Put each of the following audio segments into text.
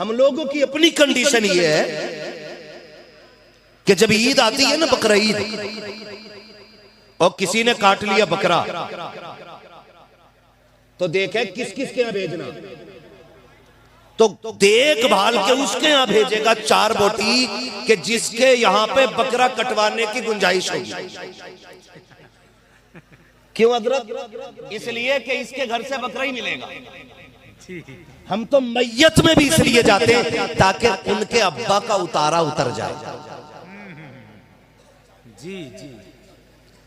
हम लोगों की अपनी कंडीशन ये है कि जब ईद आती है ना, बकरा ईद, और किसी ने काट लिया बकरा, तो देखे किस किस के यहां भेजना, तो देखभाल के उसके यहां भेजेगा 4 बोटी कि जिसके यहां पे बकरा कटवाने की गुंजाइश होगी। क्यों हजरत? इसलिए कि इसके घर से बकरा ही मिलेगा। हम तो मैयत में भी इसलिए जाते हैं ताकि उनके अब्बा का उतारा उतर जाए। जी जी,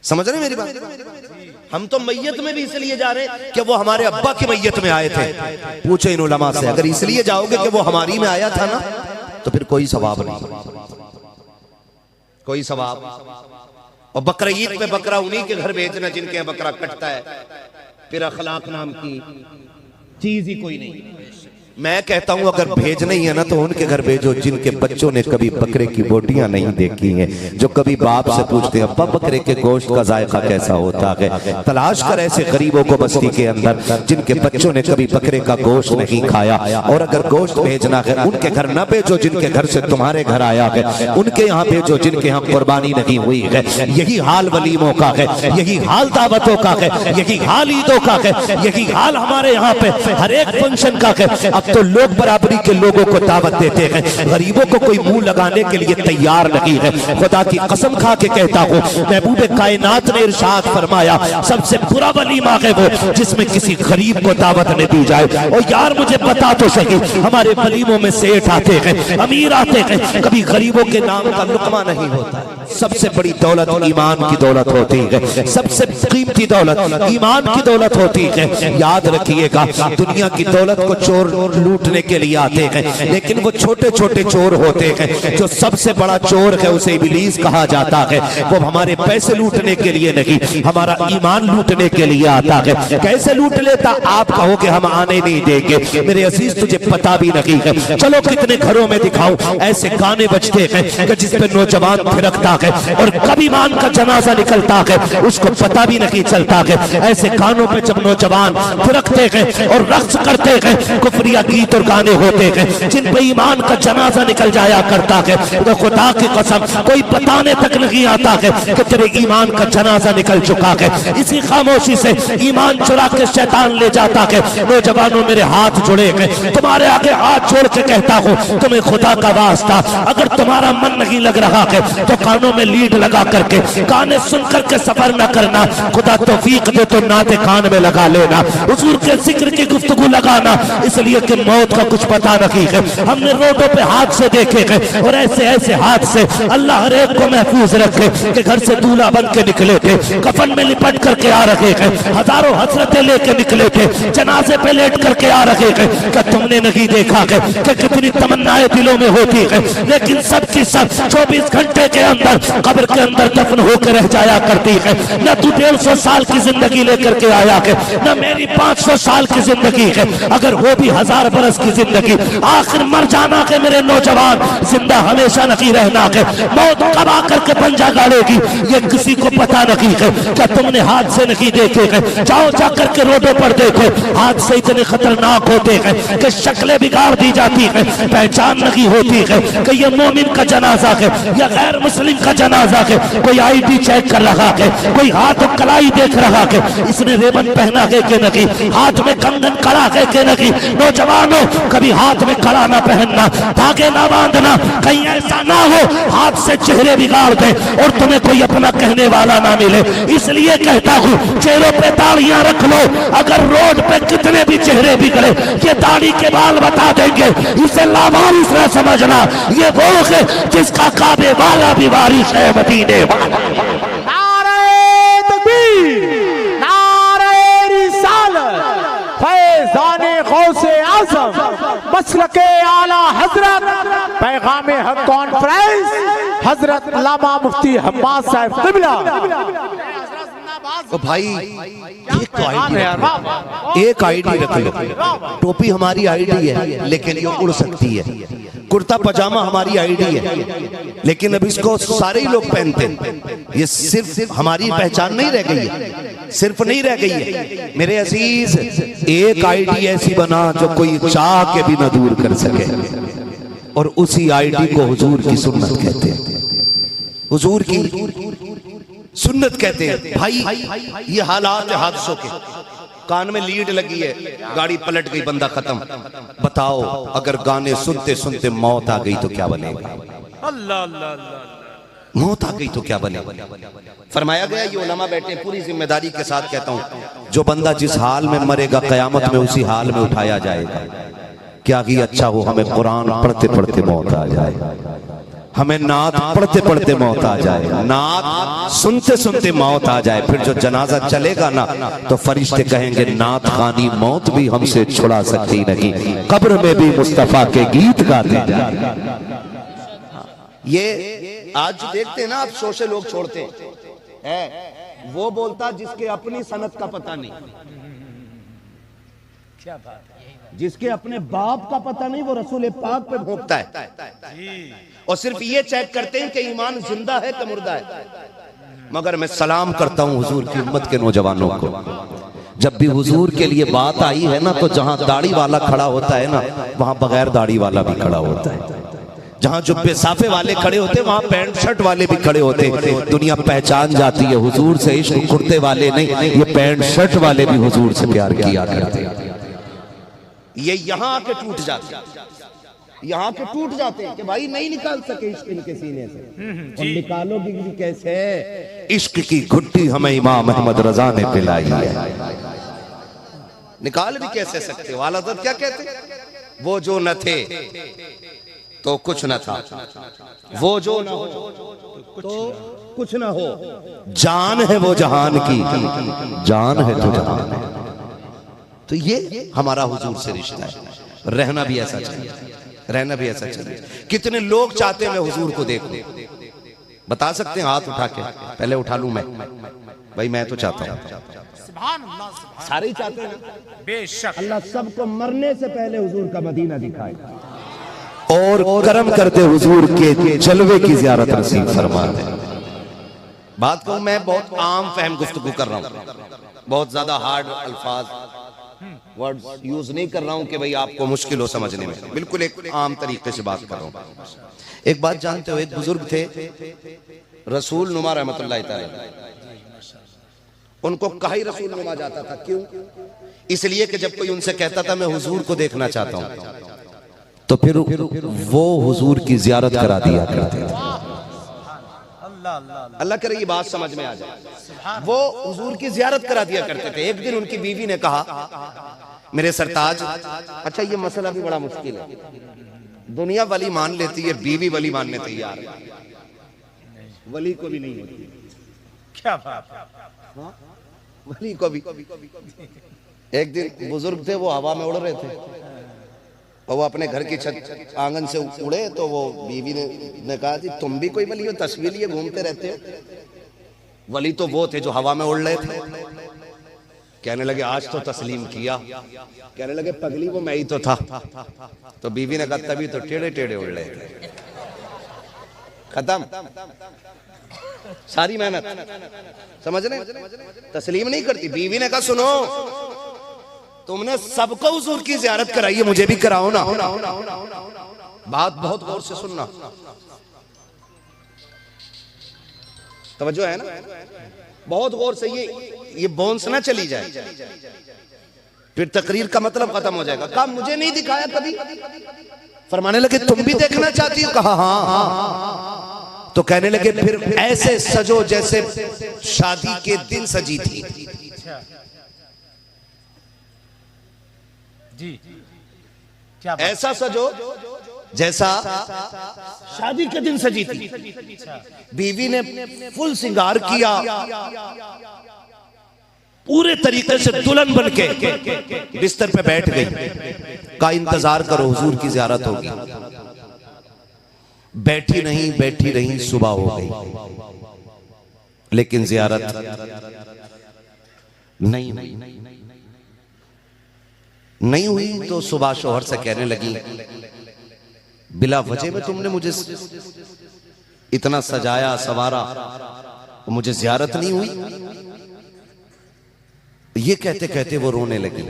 समझ रहे मेरी बात? हम तो मैयत में भी इसलिए जा रहे हैं कि वो हमारे अब्बा की मैयत में आए थे। पूछे इन उलमा से, अगर इसलिए जाओगे कि वो हमारी में आया था ना, तो फिर कोई सवाब नहीं, कोई सवाब। और बकरा ईद पे बकरा उन्हीं के घर भेजना जिनके यहाँ बकरा कटता है, फिर अखलाक नाम की चीज ही कोई नहीं। मैं कहता हूं अगर भेजना ही है ना, तो उनके घर भेजो जिनके बच्चों ने कभी बकरे की बोटियां नहीं देखी हैं, जो कभी बाप से पूछते हैं अब्बा बकरे के गोश्त का जायका कैसा होता है। तलाश कर ऐसे गरीबों को बस्ती के अंदर जिनके बच्चों ने कभी बकरे का गोश्त नहीं खाया। और अगर गोश्त भेजना है, उनके घर न भेजो जिनके घर से तुम्हारे घर आया है, उनके यहाँ भेजो जिनके यहाँ कुर्बानी नहीं हुई है। यही हाल वलीमों का है, यही हाल दावतों का है, यही हाल ईदों का है, यही हाल हमारे यहाँ पे हर एक फंक्शन का है। अब तो लोग बराबरी के लोगों को दावत देते हैं, गरीबों को कोई मुंह लगाने के लिए तैयार नहीं है। खुदा की कसम खा के कहता हूँ, महबूब कायनात ने इरशाद फरमाया सबसे बुरा वलीमा है वो जिसमें किसी गरीब को दावत न दी जाए। और यार मुझे बता तो सही, हमारे वलीमों में सेठ आते हैं, अमीर आते हैं, कभी गरीबों के नाम का लुकमा नहीं होता। सबसे बड़ी दौलत ईमान की दौलत होती है, सबसे कीमती दौलत ईमान की दौलत होती है। याद रखिएगा, दुनिया की दौलत को चोर लूटने के लिए आते हैं, लेकिन वो छोटे छोटे चोर होते हैं। जो सबसे बड़ा चोर है उसे इब्लीस कहा जाता है। वो हमारे पैसे लूटने के लिए नहीं, हमारा ईमान लूटने के लिए आता है। कैसे लूट लेता? आप कहोगे हम आने नहीं देंगे। मेरे अजीज तुझे पता भी नहीं है। चलो कितने घरों में दिखाऊं, ऐसे गाने बजते हैं कि जिसपे नौजवान थिरकता है और कभी ईमान का जनाजा निकलता है उसको पता भी नहीं चलता है। ऐसे गानों पे जब नौजवान थिरकते हैं और रक्स करते हैं, कुफरिया गीत और गाने होते हैं जिन पे ईमान का जनाजा निकल जाया करता है, तो खुदा की कसम कोई बताने तक नहीं आता है कि तेरे ईमान का जनाजा निकल चुका है। इसी खामोशी से ईमान चुरा के शैतान ले जाता है। नौजवानों मेरे हाथ जुड़े हैं, तुम्हारे आगे हाथ जोड़ के कहता हूँ, तुम्हें खुदा का वास्ता, अगर तुम्हारा मन नहीं लग रहा है तो कानों में लीड लगा करके गाने सुन करके सफर न करना। खुदा तौफीक दे तो नाते कान में लगा लेना, हुजूर के जिक्र की गुफ्तगू लगाना, इसलिए कि मौत का कुछ पता नहीं है। हमने रोडों पे हादसे देखे हैं और ऐसे ऐसे हादसे अल्लाह हर एक को महफूज रखे कि घर से दूल्हा बन के निकले थे, कफन में लिपट करके आ रहे हैं, हजारों हसरतें लेके निकले थे, जनाजे पे लेट करके आ रहे हैं। क्या तुमने नहीं देखा है कि कितनी तमन्नाएं दिलों में होती है, लेकिन सबकी सब 24 घंटे के अंदर कब्र के अंदर दफन होकर रह जाया करती है। न तू 150 साल की जिंदगी लेकर के आया है, न मेरी 500 साल की जिंदगी है, अगर वो भी 1000 बरस की जिंदगी। आखिर मर जाना के मेरे नौजवान, जिंदा हमेशा नहीं रहना है। मौत कब आकर के पंजा गाड़ेगी ये किसी को पता नहीं है। क्या तुमने हादसे नहीं देखे हैं? जाओ जाकर के रोडों पर देखो, हादसे इतने खतरनाक होते हैं कि शक्लें बिगाड़ दी जाती है, पहचान नहीं होती है कि ये मोमिन का जनाजा है या गैर मुस्लिम का जनाजा है। कोई आईडी चेक कर रहा है, कोई हाथ कलाई देख रहा है, इसने रेबन पहना है कि नहीं, हाथ में कंगन कड़ा है कि नहीं। नौजवानों कभी हाथ में कड़ा ना पहनना, धागे ना बांधना, कहीं ऐसा ना हो हाथ से चेहरे बिगाड़ दे और तुम्हें कोई अपना कहने वाला ना मिले। इसलिए कहता हूँ चेहरों पे दाढ़ियां रख लो, अगर रोड पे कितने भी चेहरे बिगड़े ये दाढ़ी के बाल बता देंगे। इसे लावारिस न समझना, ये वो है जिसका काबे वाला भी वारिस है, मदीने वाला। नारे तकबीर, नारे रिसालत, फैज़ाने गौसे आज़म, मसलके आला हजरत, पैगामे हक कॉन्फ्रेंस, हजरत अल्लामा मुफ्ती हम्माद साहब क़िबला। तो भाई एक तो आईडी है, एक आईडी रख लो। टोपी हमारी आईडी है लेकिन ये उड़ सकती है, कुर्ता पजामा हमारी आईडी है लेकिन अब इसको सारे ही लोग पहनते हैं। ये सिर्फ हमारी पहचान नहीं रह गई है, सिर्फ नहीं रह गई है मेरे अजीज, एक आईडी ऐसी बना जो कोई चाह के भी न दूर कर सके, और उसी आईडी को हुजूर की सुन्नत कहते हैं। हुजूर की सुन्नत कहते हैं। भाई ये हालात है हादसों के, कान में लीड लगी है, गाड़ी पलट गई, बंदा खत्म। बताओ अगर गाने सुनते सुनते मौत आ गई तो क्या बनेगा? अल्लाह अल्लाह अल्लाह, मौत आ गई तो क्या बनेगा? फरमाया गया, ये उलमा बैठे, पूरी जिम्मेदारी के साथ कहता हूं, जो बंदा जिस हाल में मरेगा कयामत में उसी हाल में उठाया जाएगा। क्या ही अच्छा हो हमें कुरान पढ़ते पढ़ते मौत आ जाए, हमें नात पढ़ते पढ़ते मौत आ जाए, नात सुनते सुनते मौत आ जाए। फिर जो जनाजा चलेगा ना तो फरिश्ते कहेंगे नात खानी मौत भी हमसे छुड़ा सकती नहीं, कब्र में भी मुस्तफा के गीत गाते जाए। ये आज देखते हैं ना आप, शो से लोग छोड़ते हैं, वो बोलता जिसके अपनी सनत का पता नहीं, क्या बात है, जिसके अपने बाप का पता नहीं वो रसूल पाक पे भोंकता है, और सिर्फ ये चेक करते हैं कि ईमान जिंदा है कि मुर्दा है। मगर मैं सलाम करता हूं हुजूर की उम्मत के नौजवानों को, जब भी हुजूर के लिए बात आई है ना तो जहां दाढ़ी वाला खड़ा होता है ना वहां बगैर दाढ़ी वाला भी खड़ा होता है, जहां जुब्बे साफे वाले खड़े होते वहां पैंट शर्ट वाले भी खड़े होते। दुनिया पहचान जाती है हुजूर से इश्क कुर्ते वाले नहीं, ये पैंट शर्ट वाले भी हुजूर से प्यार किया करते। ये यहाँ आके टूट जाते, यहाँ के टूट जाते हैं कि भाई नहीं निकाल सके इश्क इनके सीने से, और निकालोगे भी कैसे? इश्क की घुट्टी हमें इमाम अहमद रजा ने पिलाई है, निकाल भी कैसे सकते हो? आला हज़रत क्या कहते? वो जो न थे तो कुछ न था, वो जो न हो तो कुछ न हो, जान है वो जहान की, जान है तो जहान है। तो ये हमारा हुजूर से रिश्ता है, रहना भी ऐसा चाहिए, रहना भी ऐसा चाहिए। कितने लोग चाहते हैं मैं हुजूर को देखूं? बता सकते हैं हाथ उठा के? पहले उठा लूं मैं, भाई मैं तो चाहता हूं, सारे ही चाहते हैं बेशक। अल्लाह सबको मरने से पहले हुजूर का मदीना दिखाए और करम करते हुजूर के जलवे की ज़ियारत नसीब फरमा दे। बात कहूं मैं बहुत आम फहम गुफ्तगू कर रहा हूं, बहुत ज्यादा हार्ड अल्फाज वर्ड्स यूज नहीं कर रहा हूं कि भाई आपको मुश्किल हो समझने में, बिल्कुल एक आम तरीके से बात कर रहा हूं। एक बात जानते हो, एक बुजुर्ग थे रसूल नुमा रहमतुल्लाह तआला, उनको कहा ही रसूल नुमा जाता था। क्यों? इसलिए कि जब कोई उनसे कहता था मैं हुजूर को देखना चाहता हूं तो फिर वो हुजूर की जियारत करा दिया करते थे। अल्लाह करे ये बात समझ में आ जाए, वो हुजूर की जियारत करा दिया करते थे। एक दिन उनकी बीवी ने कहा मेरे सरताज, अच्छा ये मसला भी बड़ा मुश्किल है, दुनिया वली मान लेती है, बीवी वली मानने तैयार है, वली को भी नहीं होती। क्या बात है, वली को भी। एक दिन बुजुर्ग थे, वो हवा में उड़ रहे थे और वो अपने घर की छत आंगन से उड़े तो वो बीवी ने कहा कि तुम भी कोई वली हो, तस्वीर लिए घूमते रहते हो? वली तो वो थे जो हवा में उड़ रहे थे। कहने लगे आज तो तस्लीम किया, कहने लगे पगली वो मैं ही तो था। तो बीवी ने कहा तभी तो टेढ़े टेढ़े उड़ रहे थे। खत्म सारी मेहनत, समझ रहे? तस्लीम नहीं करती। बीवी ने कहा सुनो, तुमने सबको हुजूर की जियारत कराई है, मुझे भी कराओ ना। बात बहुत गौर से सुनना, तवज्जो है ना, बहुत गौर से। ये बोन्स ना चली जाए, फिर तकरीर का मतलब खत्म हो जाएगा। कहा मुझे नहीं दिखाया कभी। फरमाने लगे तुम भी देखना चाहती हो? कहा हाँ। तो कहने लगे फिर ऐसे सजो जैसे शादी के दिन सजी थी। जी क्या ऐसा सजो जैसा शादी के दिन सजी थी। बीवी ने फुल सिंगार किया, पूरे तरीके से दुल्हन बन के बिस्तर पे बैठ गई। का इंतजार करो हुजूर की जियारत होगी। बैठी नहीं सुबह हो गई, लेकिन जियारत नहीं हुई। तो सुबह शोहर से कहने लगी बिला वजह में तुमने मुझे इतना सजाया सवारा, मुझे जियारत नहीं हुई। ये कहते कहते वो रोने लगी।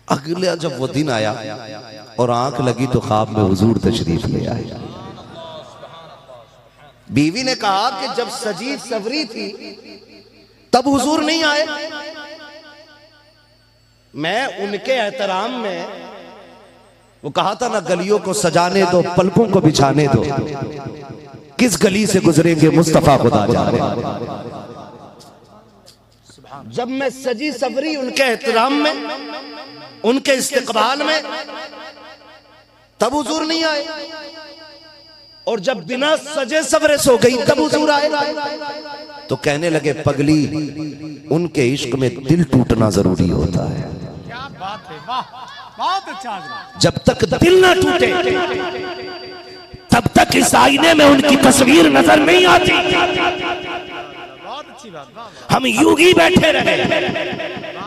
अगला जब वो दिन आया और आंख लगी तो ख्वाब में हुजूर तशरीफ ले आए। बीवी ने कहा कि जब सजी सवरी थी तब हुजूर नहीं आए। मैं उनके एहतराम में, वो कहा था ना, गलियों को सजाने दो, पलकों को बिछाने दो, किस गली से गुजरेंगे मुस्तफा खुदा जाने। जब मैं सजी सवरी उनके एहतराम में, उनके इस्तकबाल में, तब हुजूर नहीं आए। और जब बिना सजे सवरे सो गई तब हुजूर आए। तो कहने लगे, पगली, उनके इश्क में दिल टूटना जरूरी होता है। क्या बात है, वाह, बहुत अच्छा। जब तक दिल ना टूटे तब तक इस आईने में उनकी तस्वीर नजर नहीं आती। बहुत अच्छी बात, वाह। हम यूं ही बैठे रहे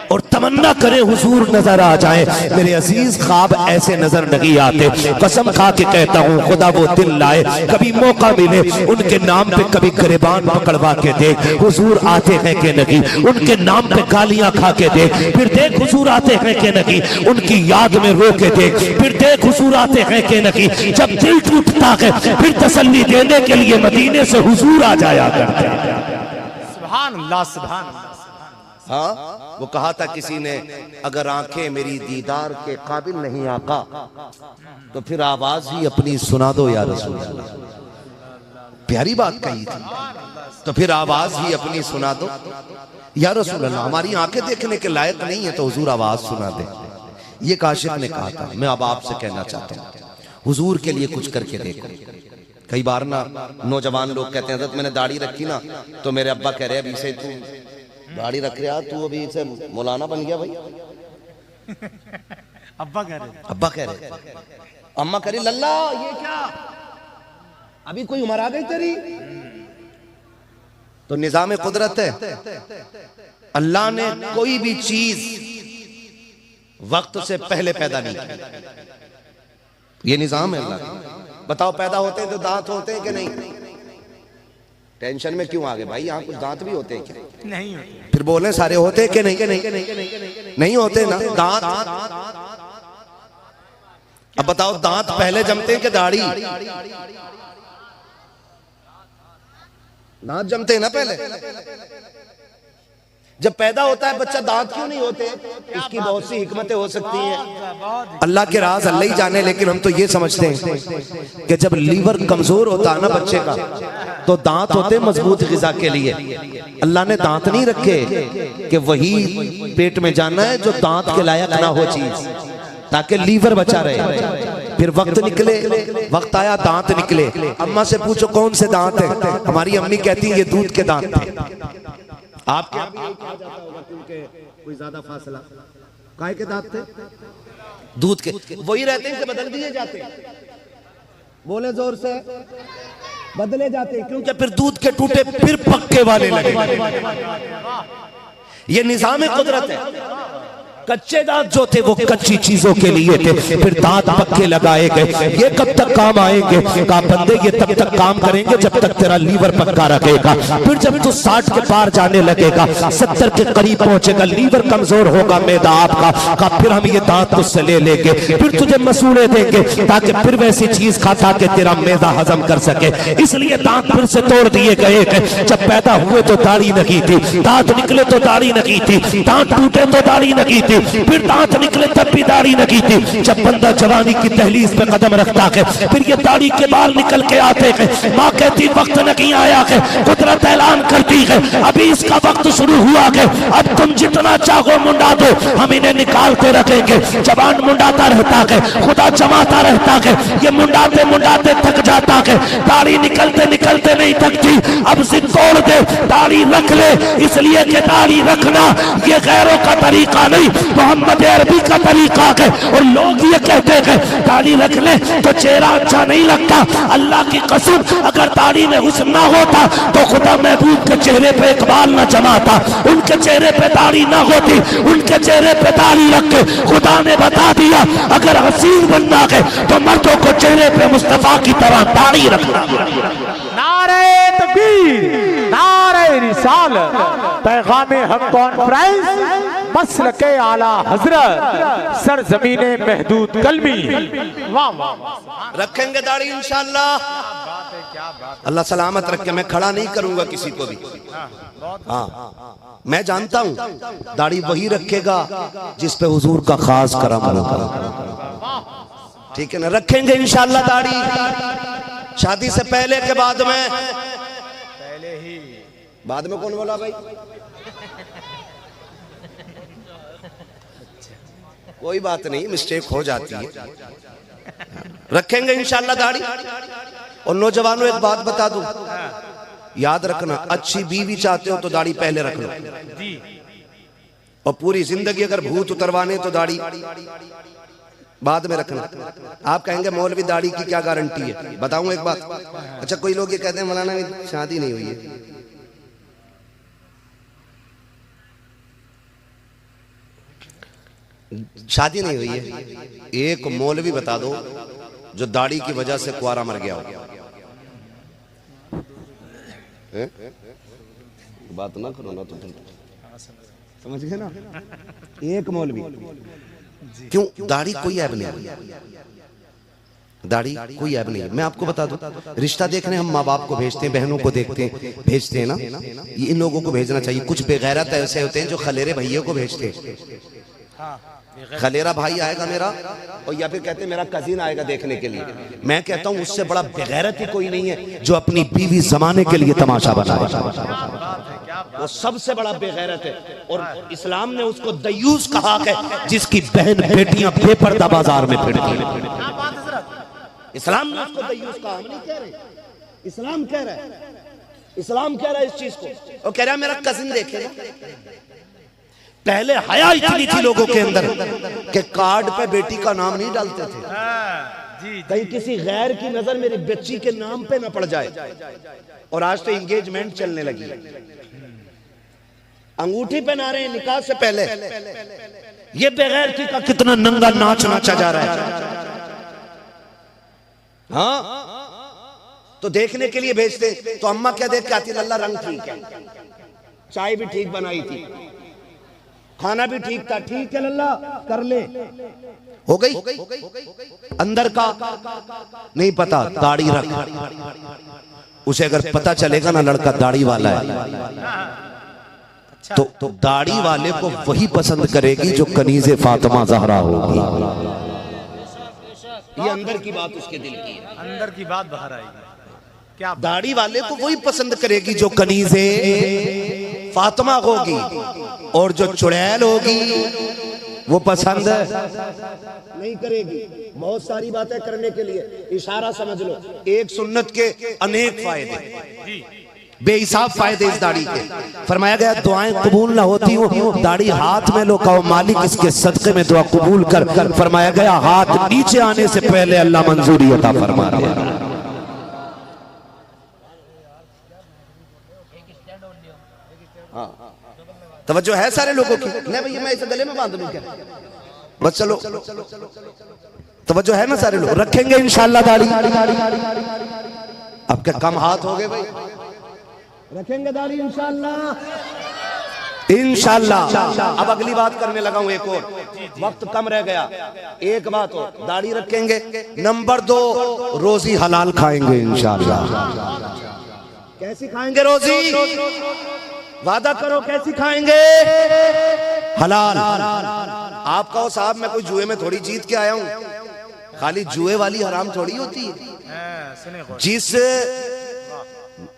और तमन्ना करें हुजूर नजर आ जाए। मेरे अजीज, ख्वाब ऐसे नजर नहीं आते। कसम खा के कहता हूँ, खुदा वो दिल लाए, कभी मौका मिले उनके नाम पे कभी गिरबान पकड़वा के देख, हुजूर आते हैं कि नहीं। उनके नाम पे गालियां खा के देख, फिर देख हुजूर आते हैं कि नहीं। उनकी याद में रो के देख, फिर देख हुजूर आते हैं कि नहीं। जब दिल टूटता है फिर तसल्ली देने के लिए मदीने से हुजूर आ जाया करते हैं। सुभान अल्लाह, सुभान अल्लाह। हाँ, वो कहा था किसी ने, अगर आंखें मेरी दीदार के काबिल नहीं आका, तो फिर आवाज ही अपनी सुना दो या रसूल अल्लाह। प्यारी बात कही थी। तो फिर आवाज ही अपनी सुना दो या रसूल अल्लाह। हमारी आंखें देखने के लायक नहीं है तो हुजूर आवाज सुना दे। ये काशिफ ने कहा था। मैं अब आपसे कहना चाहता हूँ, हुजूर के लिए कुछ करके देखो। कई बार ना नौजवान लोग कहते हैं, हज़रत मैंने दाढ़ी रखी ना तो मेरे अब्बा कह रहे हैं, अभी से तू दाढ़ी रख रहा, तू अभी से मौलाना बन गया भाई। अब्बा कह रहे, अब्बा कह रहे, अम्मा कह रही, लल्ला ये क्या, अभी कोई उम्र आ गई तेरी। तो निजाम कुदरत है, अल्लाह ने कोई भी चीज वक्त से पहले पैदा नहीं की। ये निजाम है अल्लाह का। बताओ, पैदा होते हैं तो दांत होते हैं कि नहीं? टेंशन में क्यों आ गए भाई? यहाँ कुछ दांत भी होते हैं क्या? नहीं होते। फिर बोले सारे होते हैं कि नहीं? नहीं होते ना दांत। अब बताओ, दांत पहले जमते हैं कि दाढ़ी? दांत जमते हैं ना पहले। जब पैदा होता है बच्चा, दांत क्यों नहीं होते? इसकी बहुत सी हिकमतें हो सकती हैं, अल्लाह के राज अल्लाह ही जाने। लेकिन हम तो ये समझते हैं कि जब लीवर कमजोर होता है ना बच्चे का, तो दांत होते मजबूत गिजा के लिए। अल्लाह ने दांत नहीं रखे कि वही पेट में जाना है जो दांत के लायक ना हो चीज, ताकि लीवर बचा रहे। फिर वक्त निकले, वक्त आया, दांत निकले। अम्मा से पूछो कौन से दांत है? हमारी अम्मी कहती है ये दूध के दांत थे। आपके यहाँ भी यही कहा जाता होगा, क्योंकि कोई ज्यादा फासला, काय के दांत थे? दूध के। वही रहते हैं कि बदल दिए जाते हैं? बोले जोर से, बदले जाते हैं, क्योंकि फिर दूध के टूटे फिर पक्के वाले लगे। ये निजाम कुदरत है। कच्चे दांत जो थे वो कच्ची चीजों के लिए थे, फिर दांत पक्के लगाए गए। ये कब तक काम आएंगे? कहा बंदे ये तब तक काम करेंगे जब तक तेरा लीवर पक्का रखेगा। फिर जब तू 60 के पार जाने लगेगा, 70 के करीब पहुंचेगा, लीवर कमजोर होगा मैदा आपका, कहा फिर हम ये दांत तुझसे ले लेंगे, फिर तुझे मसूड़े देंगे ताकि फिर वैसी चीज खाता कि तेरा मैदा हजम कर सके। इसलिए दांत फिर से तोड़ दिए गए। जब पैदा हुए तो दाढ़ी नहीं थी, दांत निकले तो दाढ़ी नहीं थी, दांत टूटे तो दाढ़ी नहीं थी, फिर दांत निकले तब भी दाढ़ी नहीं थी। जब बंदा जवानी की दहलीज पे कदम रखता है, फिर ये दाढ़ी के बाल निकल के आते हैं। माँ कहती वक्त नहीं आया है, कुदरत ऐलान करती है अभी इसका वक्त शुरू हुआ है, अब तुम जितना चाहो मुंडा दो, हम इन्हें निकालते रखेंगे। जवान मुंडाता रहता है, खुदा जमाता रहता है, ये मुंडाते मुंडाते थक जाता है, दाढ़ी निकलते निकलते नहीं थकती। अब जिद तोड़ दे, दाढ़ी रख ले, इसलिए कि दाढ़ी रखना ये गैरों का तरीका नहीं, मोहम्मद अरबी का तरीका है। और लोग ये कहते हैं दाढ़ी रख ले तो चेहरा अच्छा नहीं लगता। अल्लाह की कसम, अगर दाढ़ी में हुस्न ना होता तो खुदा महबूब के चेहरे पे एक बाल न जमाता। उनके चेहरे पे दाढ़ी ना होती, उनके चेहरे पे दाढ़ी रख के खुदा ने बता दिया अगर हसीन बनना है तो मर्दों को चेहरे पे मुस्तफा की तरह दाढ़ी रखना। नारे तकबीर, नारे रिसालत। पैगाम हक कॉन्फ्रेंस मसल के आला हजरत सरजमीने महदूद कलमी। वाह वाह वाह, रखेंगे दाढ़ी इंशाअल्लाह। बात है, क्या बात अल्लाह सलामत रखे। मैं खड़ा नहीं करूंगा किसी को भी। है। बहुत हाँ, मैं जानता हूं दाढ़ी वही रखेगा जिस पे हुजूर का खास करम होगा। ठीक है ना, रखेंगे इंशाअल्लाह दाढ़ी। शादी से पहले के बाद में, पहले ही बाद में कौन बोला भाई? कोई बात नहीं, मिस्टेक हो जाती है। रखेंगे इंशाअल्लाह दाढ़ी। और नौजवानों एक बात बता दूं, याद रखना, अच्छी बीवी चाहते हो तो दाढ़ी पहले रख लो। जी, और पूरी जिंदगी अगर भूत उतरवाने तो दाढ़ी बाद में रखना। आप कहेंगे मौलवी दाढ़ी की क्या गारंटी है? बताऊं एक बात। अच्छा, कोई लोग ये कहते हैं मौलाना शादी नहीं हुई है। शादी नहीं हुई है, एक मौलवी बता दो जो दाढ़ी की वजह से कुआरा मर गया हो। बात ना करो ना तो समझ गए ना। एक मौलवी, क्यों? दाढ़ी कोई ऐब नहीं, दाढ़ी कोई ऐब नहीं है। मैं आपको बता दूं, रिश्ता देखने हम माँ बाप को भेजते हैं, बहनों को देखते हैं, भेजते हैं ना, ये इन लोगों को भेजना चाहिए। कुछ बेगैरत ऐसे होते हैं जो खलेरे भैया को भेजते हैं। खलेरा भाई आएगा मेरा, और या फिर कहते हैं मेरा कजिन आएगा देखने के लिए। मैं कहता हूं उससे बड़ा बेगैरत ही कोई नहीं है जो अपनी बीवी जमाने के लिए तमाशा बनाए। वो सबसे बड़ा बेगैरत है। और इस्लाम ने उसको दयूस कहा है जिसकी बहन बेटियां बेपर्दा बाजार में फिरती हैं। इस्लाम ने उसको दयूस कहा, हम नहीं कह रहे, इस्लाम कह रहा है। इस्लाम कह रहा है इस चीज को, और कह रहा है मेरा कजिन देखेगा। पहले हया इतनी थी लोगों के अंदर कि कार्ड पे बेटी का नाम नहीं डालते थे, जी, कहीं किसी गैर की नजर मेरी बच्ची के नाम पे न पड़ जाए। और आज तो एंगेजमेंट चलने लगी, अंगूठी पहना रहे हैं निकाह से पहले। ये बेगैरती का कितना नंगा नाच नाचा जा रहा है। हाँ, तो देखने के लिए भेजते तो अम्मा क्या देख के आती? लल्ला रंग ठीक है, चाय भी ठीक बनाई थी, खाना भी ठीक था, ठीक है लल्ला कर ले, हो गई। अंदर का नहीं पता, दाढ़ी रख। उसे अगर पता चलेगा ना लड़का दाढ़ी वाला है तो दाढ़ी वाले को वही पसंद करेगी जो कनीज़े फातिमा ज़हरा होगी। ये अंदर की बात उसके दिल की है, अंदर की बात बाहर आएगी। क्या दाढ़ी वाले को वही पसंद करेगी जो कनीज़े फातिमा होगी, और जो चुड़ैल होगी वो पसंद नहीं करेगी। बहुत सारी बातें करने के लिए इशारा समझ लो। एक सुन्नत के अनेक फायदे, बेहिसाब फायदे इस दाढ़ी के। फरमाया गया दुआएं कबूल ना होती हो, दाढ़ी हाथ में लो, कहो मालिक इसके सदक़े में दुआ कबूल कर। फरमाया गया हाथ नीचे आने से पहले अल्लाह मंजूरी अता फरमा दे। तवज्जो है सारे लोगों की? नहीं भैया मैं इसे गले में बांध लूं क्या? बस चलो, तवज्जो है ना सारे लोग? रखेंगे इंशाअल्लाह दाढ़ी। अब क्या कम हाथ हो गए भाई? रखेंगे दाढ़ी इंशाअल्लाह। इंशाअल्लाह। अब अगली बात करने लगा हूं, एक और, वक्त कम रह गया। एक बात हो, दाढ़ी रखेंगे। नंबर 2, रोजी हलाल खाएंगे इंशाअल्लाह। कैसी खाएंगे रोजी? वादा करो कैसी खाएंगे? हलाल। आप कहो साहब मैं कोई जुए में थोड़ी जीत के आया हूं। खाली जुए वाली हराम थोड़ी होती है। जिस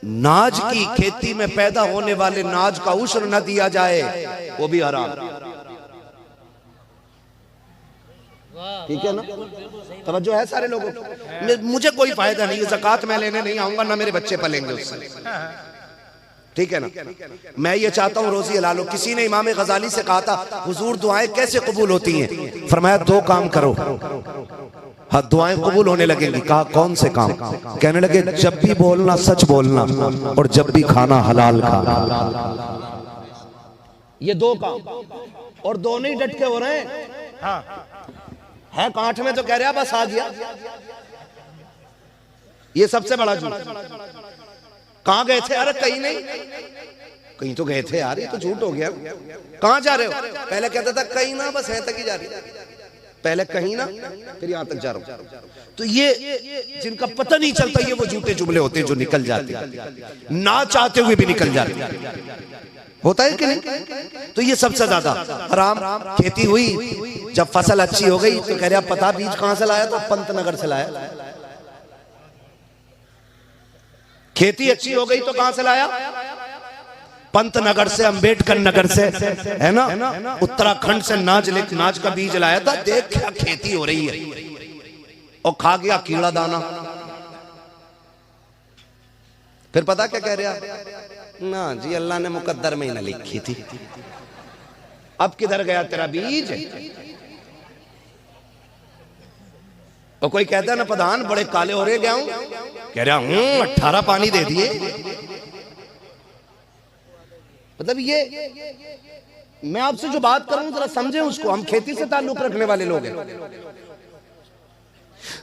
नाज की खेती में पैदा होने वाले नाज का उश्र न दिया जाए वो भी हराम। ठीक है ना? तवज्जो है सारे लोगों को? मुझे कोई फायदा नहीं है, ज़कात मैं लेने नहीं आऊंगा, ना मेरे बच्चे पलेंगे उससे। ठीक है ना? मैं ये चाहता हूँ रोजी हलाल हो। किसी ने इमाम गजाली से कहा था हुजूर दुआएं कैसे कबूल होती हैं? फरमाया 2 काम करो, हाँ दुआएं कबूल होने लगेंगी। कहा कौन से काम? कहने लगे जब भी बोलना सच बोलना, और जब भी खाना हलाल खाना। ये 2 काम, और दोनों ही डट के हो रहे हैं। है कांठ में तो कह रहा बस आ गया। ये सबसे बड़ा झूठ। कहां गए थे? अरे कहीं नहीं, कहीं तो गए थे यार, ये तो झूठ हो गया। कहां जा रहे हो? पहले कहता था कहीं ना, बस यहां तक ही जा रही, पहले कहीं ना फिर यहां तक जा रहा हूं। तो ये जिनका पता नहीं चलता, ये वो झूठे जुमले होते हैं जो निकल जाते हैं, ना चाहते हुए भी निकल जाते हैं। होता है कि नहीं? तो ये सबसे ज्यादा हराम। खेती हुई, जब फसल अच्छी हो गई तो कह रहा पता बीज कहां से लाया? तो पंतनगर से लाया। खेती अच्छी हो गई तो कहां से लाया? पंतनगर से, अंबेडकर नगर से, है ना, उत्तराखंड से नाज का बीज लाया था। देख क्या खेती हो रही है, और खा गया कीड़ा दाना। फिर पता क्या कह रहा? ना जी, अल्लाह ने मुकद्दर में ही ना लिखी थी। अब किधर गया तेरा बीज? और कोई कहता है ना प्रधान बड़े काले हो रहे, गया हूं, कह रहा हूं 18 पानी दे दिए। मतलब ये मैं आपसे जो बात करूं जरा समझे उसको। हम खेती से ताल्लुक रखने वाले लोग हैं।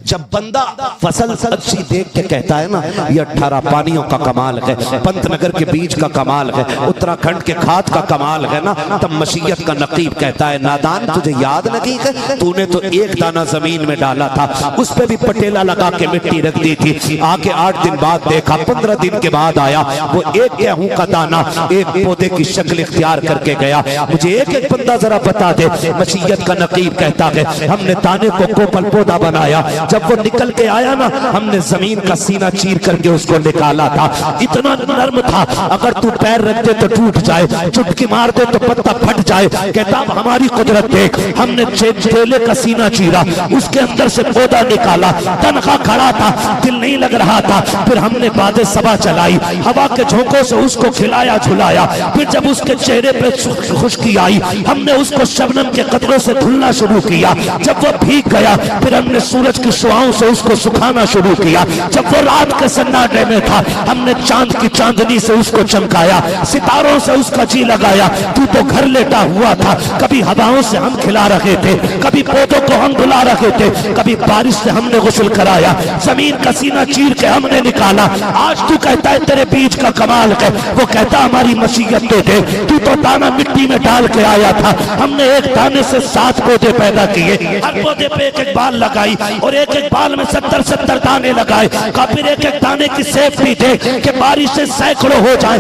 जब बंदा फसल अच्छी देख के कहता है ना ये 18 पानियों का कमाल है, पंतनगर के बीज का कमाल है, उत्तराखंड के खाद का कमाल है ना, तब मशीयत का नकीब कहता है नादान तुझे याद नहीं है, तूने तो एक दाना जमीन में डाला था, उस पे भी पटेला लगा के मिट्टी रख दी थी। आके 8 दिन बाद देखा, 15 दिन के बाद आया, वो एक गेहूं का दाना एक पौधे की शक्ल इख्तियार करके गया। मुझे एक एक बंदा जरा बता दे। मशीयत का नकीब कहता है हमने दाने को कोपल पौधा बनाया, जब वो निकल के आया ना, हमने जमीन का सीना चीर करके उसको निकाला था। इतना नर्म था, अगर तू पैर रख दे तो टूट जाए, चुटकी मार दे तो पत्ता फट जाए। कहता हमारी कुदरत देख, हमने चेले का सीना चीरा, उसके अंदर से पौधा निकाला, तनखा खड़ा था, दिल नहीं लग रहा था। फिर हमने बादे सबा चलाई, हवा के झोंकों से उसको खिलाया झुलाया। फिर जब उसके चेहरे पे खुशकी आई, हमने उसको शबनम के कतरों से धुलना शुरू किया। जब वो भीग गया, फिर हमने सूरज की शुआओं से उसको सुखाना शुरू किया। जब वो रात के सन्नाटे में था, हमने चांद की चांदनी से उसको चमकाया, सितारों से उसका जी लगाया। तू तो घर लेटा हुआ था, कभी हवाओं से हम खिला रहे थे, कभी पौधों को हम धुला रहे थे, कभी बारिश से हमने गुस्ल कराया, जमीन का सीना चीर के हमने निकाला। आज तू कहता है तेरे बीज का कमाल है, वो कहता हमारी मसीहत दे दे। तू तो दाना मिट्टी में डाल के आया था, हमने एक दाने से 7 पौधे पैदा किए, हर पौधे पे एक एक बाल लगाई, और एक एक बाल में 70-70 दाने लगाए। फिर एक एक दाने की सेफ भी दे कि बारिश से सैकड़ों हो जाए।